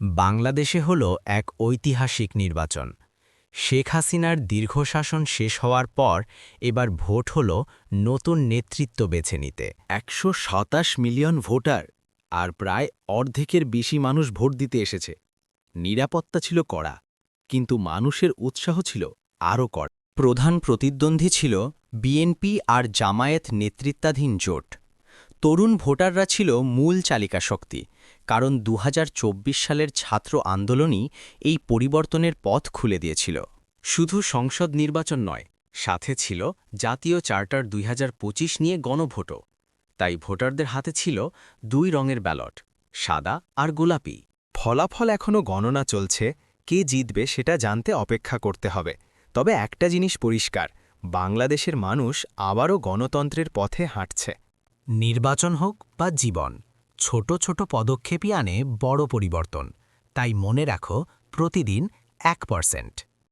বাংলাদেশে হল এক ঐতিহাসিক নির্বাচন। শেখ হাসিনার দীর্ঘ শাসন শেষ হওয়ার পর এবার ভোট হল নতুন নেতৃত্ব বেছে নিতে। ১২৭ মিলিয়ন ভোটার আর প্রায় অর্ধেকের বেশি মানুষ ভোট দিতে এসেছে। নিরাপত্তা ছিল কড়া, কিন্তু মানুষের উৎসাহ ছিল আরও কড়া। প্রধান প্রতিদ্বন্দ্বী ছিল বিএনপি আর জামায়াত নেতৃত্বাধীন জোট। তরুণ ভোটাররা ছিল মূল চালিকা শক্তি, কারণ ২০২৪ সালের ছাত্র আন্দোলনই এই পরিবর্তনের পথ খুলে দিয়েছিল। শুধু সংসদ নির্বাচন নয়, সাথে ছিল জাতীয় চার্টার ২০২৫ নিয়ে গণভোটও। তাই ভোটারদের হাতে ছিল দুই রঙের ব্যালট, সাদা আর গোলাপি। ফলাফল এখনও গণনা চলছে, কে জিতবে সেটা জানতে অপেক্ষা করতে হবে। তবে একটা জিনিস পরিষ্কার, বাংলাদেশের মানুষ আবারও গণতন্ত্রের পথে হাঁটছে। নির্বাচন হোক বা জীবন, ছোট ছোট পদক্ষেপই আনে বড় পরিবর্তন। তাই মনে রাখো, প্রতিদিন 1%।